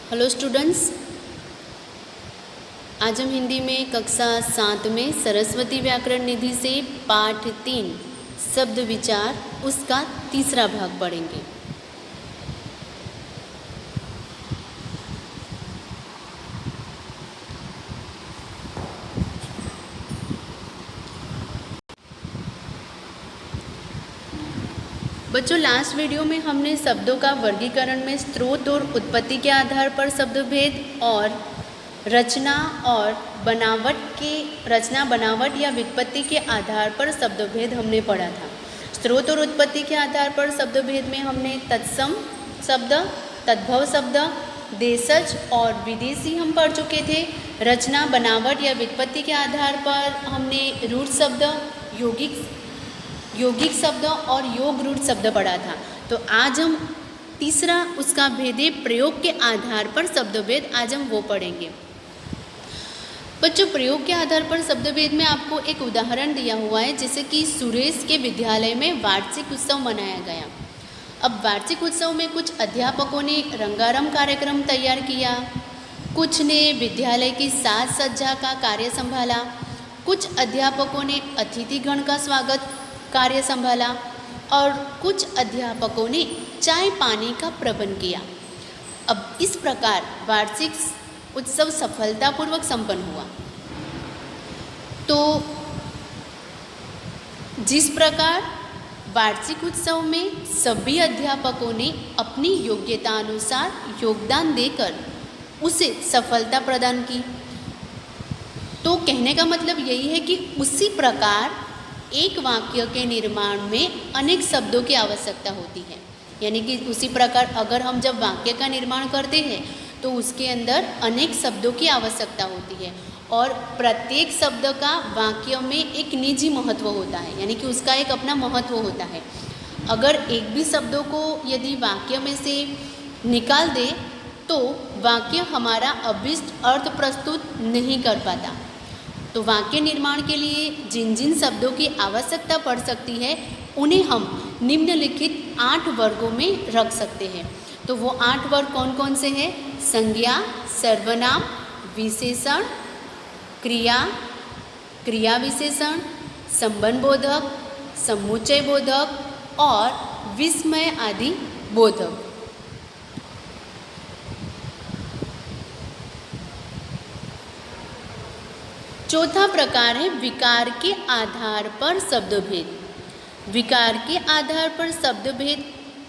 Hello students, आज हम हिंदी में कक्षा 7 में सरस्वती व्याकरण निधि से पाठ 3 शब्द विचार उसका तीसरा भाग पढ़ेंगे। बच्चों, लास्ट वीडियो में हमने शब्दों का वर्गीकरण में स्रोत और उत्पत्ति के आधार पर शब्दभेद और रचना बनावट या व्युत्पत्ति के आधार पर शब्दभेद हमने पढ़ा था। स्रोत और उत्पत्ति के आधार पर शब्दभेद में हमने तत्सम शब्द, तद्भव शब्द, देशज और विदेशी हम पढ़ चुके थे। रचना, बनावट या व्युत्पत्ति के आधार पर हमने रूढ़ शब्द, यौगिक शब्द और योग रूढ़ शब्द पढ़ा था। तो आज हम तीसरा उसका भेदे प्रयोग के आधार पर शब्दभेद आज हम वो पढ़ेंगे। बच्चों, प्रयोग के आधार पर शब्दभेद में आपको एक उदाहरण दिया हुआ है, जैसे कि सुरेश के विद्यालय में वार्षिक उत्सव मनाया गया। अब वार्षिक उत्सव में कुछ अध्यापकों ने रंगारंग कार्यक्रम तैयार किया, कुछ ने विद्यालय की साज सज्जा का कार्य संभाला, कुछ अध्यापकों ने अतिथिगण का स्वागत कार्य संभाला और कुछ अध्यापकों ने चाय पानी का प्रबंध किया। अब इस प्रकार वार्षिक उत्सव सफलतापूर्वक संपन्न हुआ। तो जिस प्रकार वार्षिक उत्सव में सभी अध्यापकों ने अपनी योग्यता अनुसार योगदान देकर उसे सफलता प्रदान की, तो कहने का मतलब यही है कि उसी प्रकार एक वाक्य के निर्माण में अनेक शब्दों की आवश्यकता होती है। यानी कि उसी प्रकार अगर हम जब वाक्य का निर्माण करते हैं तो उसके अंदर अनेक शब्दों की आवश्यकता होती है और प्रत्येक शब्द का वाक्य में एक निजी महत्व होता है, यानी कि उसका एक अपना महत्व होता है। अगर एक भी शब्दों को यदि वाक्य में से निकाल दे तो वाक्य हमारा अभीष्ट अर्थ प्रस्तुत नहीं कर पाता। तो वाक्य निर्माण के लिए जिन जिन शब्दों की आवश्यकता पड़ सकती है उन्हें हम निम्नलिखित 8 वर्गों में रख सकते हैं। तो वो 8 वर्ग कौन कौन से हैं? संज्ञा, सर्वनाम, विशेषण, क्रिया, क्रिया विशेषण, संबंध बोधक, समुच्चय बोधक और विस्मय आदि बोधक। चौथा प्रकार है विकार के आधार पर शब्दभेद। विकार के आधार पर शब्दभेद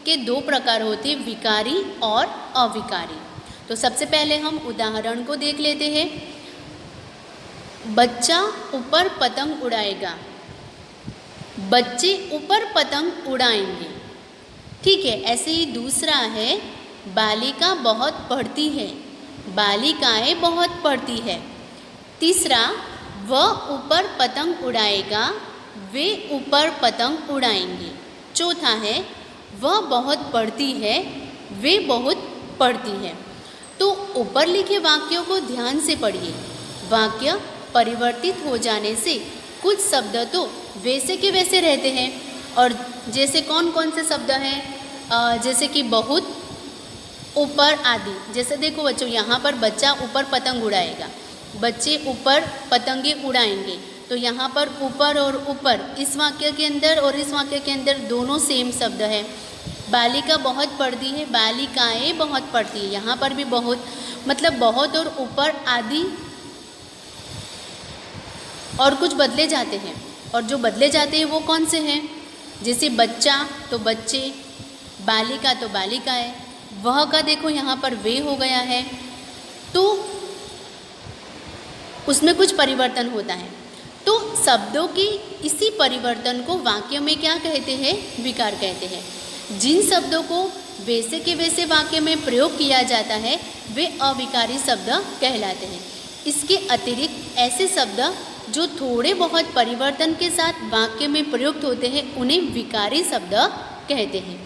के 2 प्रकार होते हैं, विकारी और अविकारी। तो सबसे पहले हम उदाहरण को देख लेते हैं। बच्चा ऊपर पतंग उड़ाएगा, बच्चे ऊपर पतंग उड़ाएंगे। ठीक है। ऐसे ही दूसरा है बालिका बहुत पढ़ती है, बालिकाएं बहुत पढ़ती है। तीसरा, वह ऊपर पतंग उड़ाएगा, वे ऊपर पतंग उड़ाएंगे। चौथा है वह बहुत पढ़ती है, वे बहुत पढ़ती है। तो ऊपर लिखे वाक्यों को ध्यान से पढ़िए। वाक्य परिवर्तित हो जाने से कुछ शब्द तो वैसे के वैसे रहते हैं, और जैसे कौन कौन से शब्द हैं, जैसे कि बहुत, ऊपर आदि। जैसे देखो बच्चों, यहाँ पर बच्चा ऊपर पतंग उड़ाएगा, बच्चे ऊपर पतंगे उड़ाएंगे। तो यहाँ पर ऊपर और ऊपर इस वाक्य के अंदर और इस वाक्य के अंदर दोनों सेम शब्द है। बालिका बहुत पढ़ती है, बालिकाएं बहुत पढ़ती है। यहाँ पर भी बहुत, मतलब बहुत और ऊपर आदि और कुछ बदले जाते हैं, और जो बदले जाते हैं वो कौन से हैं? जैसे बच्चा तो बच्चे, बालिका तो बालिकाएं, वह का देखो यहाँ पर वे हो गया है, तो उसमें कुछ परिवर्तन होता है। तो शब्दों की इसी परिवर्तन को वाक्य में क्या कहते हैं? विकार कहते हैं। जिन शब्दों को वैसे के वैसे वाक्य में प्रयोग किया जाता है वे अविकारी शब्द कहलाते हैं। इसके अतिरिक्त ऐसे शब्द जो थोड़े बहुत परिवर्तन के साथ वाक्य में प्रयुक्त होते हैं उन्हें विकारी शब्द कहते हैं।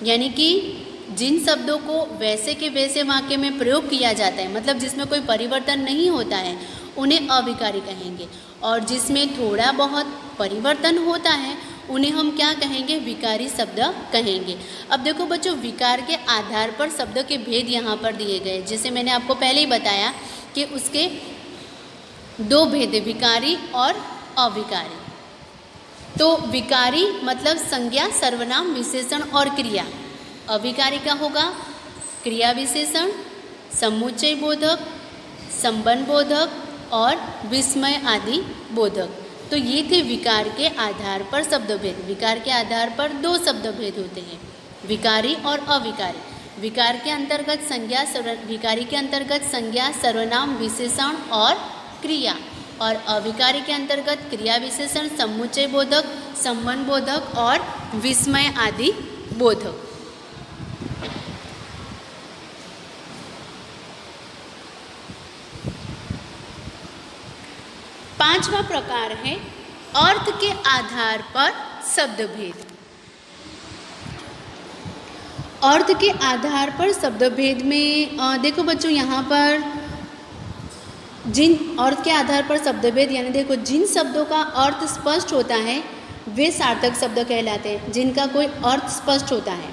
यानी कि जिन शब्दों को वैसे के वैसे वाक्य में प्रयोग किया जाता है, मतलब जिसमें कोई परिवर्तन नहीं होता है, उन्हें अविकारी कहेंगे, और जिसमें थोड़ा बहुत परिवर्तन होता है उन्हें हम क्या कहेंगे, विकारी शब्द कहेंगे। अब देखो बच्चों, विकार के आधार पर शब्द के भेद यहाँ पर दिए गए। जैसे मैंने आपको पहले ही बताया कि उसके दो भेद है, विकारी और अविकारी। तो विकारी मतलब संज्ञा, सर्वनाम, विशेषण और क्रिया। अविकारी का होगा क्रिया विशेषण, समुच्चय बोधक, संबंध बोधक और विस्मय आदि बोधक। तो ये थे विकार के आधार पर शब्दभेद। विकार के आधार पर दो शब्दभेद होते हैं, विकारी और अविकारी। विकार के अंतर्गत संज्ञा, विकारी के अंतर्गत संज्ञा, सर्वनाम, विशेषण और क्रिया, और अविकारी के अंतर्गत क्रिया विशेषण, समुच्चय बोधक, संबंध बोधक और विस्मय आदि बोधक। पांचवा प्रकार है अर्थ के आधार पर शब्दभेद। अर्थ के आधार पर शब्दभेद में देखो बच्चों, यहाँ पर जिन अर्थ के आधार पर शब्दभेद यानी देखो, जिन शब्दों का अर्थ स्पष्ट होता है वे सार्थक शब्द कहलाते हैं, जिनका कोई अर्थ स्पष्ट होता है।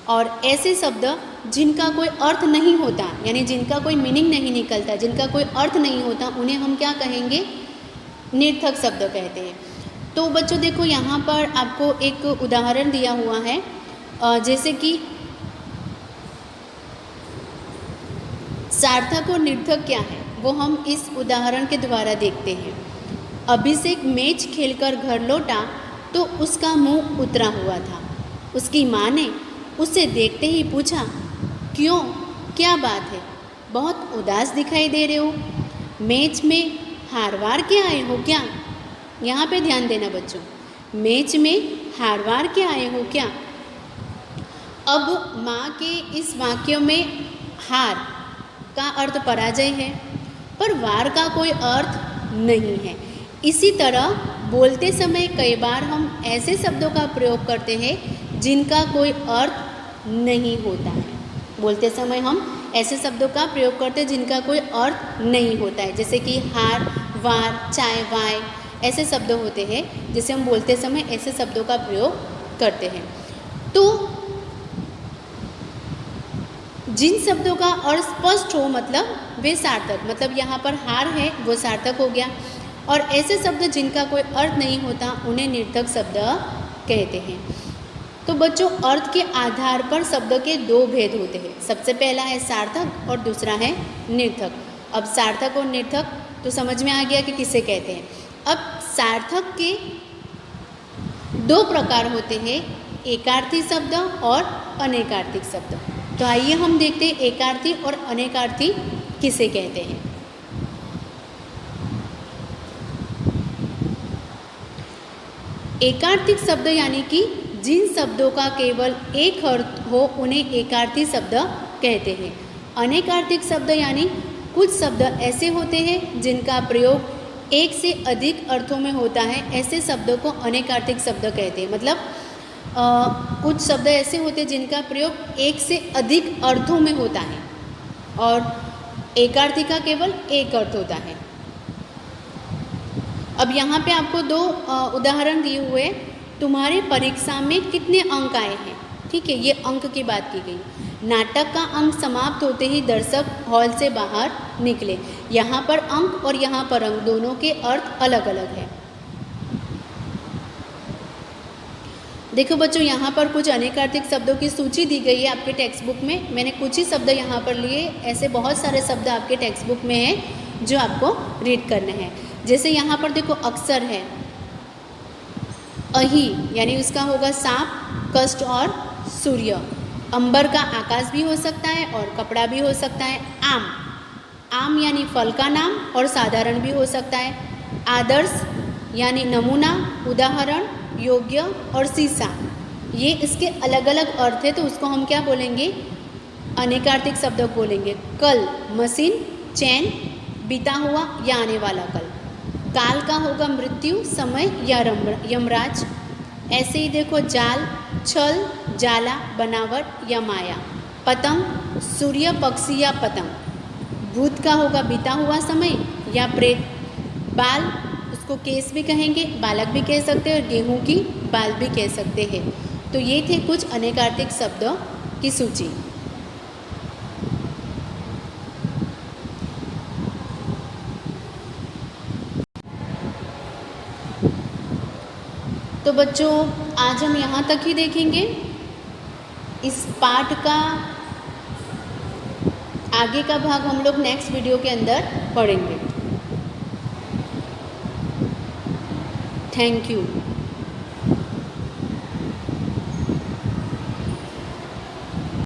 और ऐसे शब्द जिनका कोई अर्थ नहीं होता, यानी जिनका कोई मीनिंग नहीं निकलता, जिनका कोई अर्थ नहीं होता, उन्हें हम क्या कहेंगे, निर्थक शब्द कहते हैं। तो बच्चों देखो, यहाँ पर आपको एक उदाहरण दिया हुआ है, जैसे कि सार्थक और निर्थक क्या है वो हम इस उदाहरण के द्वारा देखते हैं। अभिषेक मैच खेलकर घर लौटा तो उसका मुंह उतरा हुआ था। उसकी माँ ने उसे देखते ही पूछा, क्यों, क्या बात है, बहुत उदास दिखाई दे रहे हो, मैच में हार वार के आए हो क्या? यहाँ पे ध्यान देना बच्चों, मैच में हार वार के आए हो क्या? अब माँ के इस वाक्य में हार का अर्थ पराजय है, पर वार का कोई अर्थ नहीं है। इसी तरह बोलते समय कई बार हम ऐसे शब्दों का प्रयोग करते हैं जिनका कोई अर्थ नहीं होता है। बोलते समय हम ऐसे शब्दों का प्रयोग करते हैं जिनका कोई अर्थ नहीं होता है, जैसे कि हार, वार, चाय, वाय, ऐसे शब्द होते हैं जिसे हम बोलते समय ऐसे शब्दों का प्रयोग करते हैं। तो जिन शब्दों का अर्थ स्पष्ट हो मतलब वे सार्थक, मतलब यहाँ पर हार है वो सार्थक हो गया, और ऐसे शब्द जिनका कोई अर्थ नहीं होता उन्हें निर्थक शब्द कहते हैं। तो बच्चों, अर्थ के आधार पर शब्द के दो भेद होते हैं। सबसे पहला है सार्थक और दूसरा है निर्थक। अब सार्थक और निर्थक तो समझ में आ गया कि किसे कहते हैं। अब सार्थक के दो प्रकार होते हैं, एकार्थी शब्द और अनेकार्थी शब्द। तो आइए हम देखते हैं एकार्थी और अनेकार्थी किसे कहते हैं। एकार्थिक शब्द यानी कि जिन शब्दों का केवल एक अर्थ हो उन्हें एकार्थी शब्द कहते हैं। अनेकार्थिक शब्द यानी कुछ शब्द ऐसे होते हैं जिनका प्रयोग एक से अधिक अर्थों में होता है, ऐसे शब्दों को अनेकार्थिक शब्द कहते हैं। मतलब कुछ शब्द ऐसे होते हैं जिनका प्रयोग एक से अधिक अर्थों में होता है और एकार्थी का केवल एक अर्थ होता है। अब यहाँ पे आपको दो उदाहरण दिए हुए, तुम्हारे परीक्षा में कितने अंक आए हैं, ठीक है, ये अंक की बात की गई। नाटक का अंक समाप्त होते ही दर्शक हॉल से बाहर निकले। यहाँ पर अंक और यहाँ पर अंक दोनों के अर्थ अलग अलग है। देखो बच्चों, यहाँ पर कुछ अनेकार्थिक शब्दों की सूची दी गई है आपके टेक्स्ट बुक में। मैंने कुछ ही शब्द यहाँ पर लिए, ऐसे बहुत सारे शब्द आपके टेक्स्ट बुक में हैं जो आपको रीड करने हैं। जैसे यहाँ पर देखो अक्षर है, अही यानी उसका होगा सांप, कष्ट और सूर्य। अंबर का आकाश भी हो सकता है और कपड़ा भी हो सकता है। आम, आम यानी फल का नाम और साधारण भी हो सकता है। आदर्श यानी नमूना, उदाहरण, योग्य और शीशा, ये इसके अलग अलग अर्थ है, तो उसको हम क्या बोलेंगे, अनेकार्थिक शब्द बोलेंगे। कल, मशीन, चैन, बीता हुआ या आने वाला कल। काल का होगा मृत्यु, समय या यमराज। ऐसे ही देखो जाल, छल, जाला, बनावट या माया। पतंग, सूर्य, पक्षी या पतंग। भूत का होगा बीता हुआ समय या प्रेत। बाल, उसको केस भी कहेंगे, बालक भी कह सकते हैं, और गेहूं की बाल भी कह सकते हैं। तो ये थे कुछ अनेकार्थिक शब्दों की सूची। तो बच्चों आज हम यहाँ तक ही देखेंगे। इस पाठ का आगे का भाग हम लोग नेक्स्ट वीडियो के अंदर पढ़ेंगे। Thank you.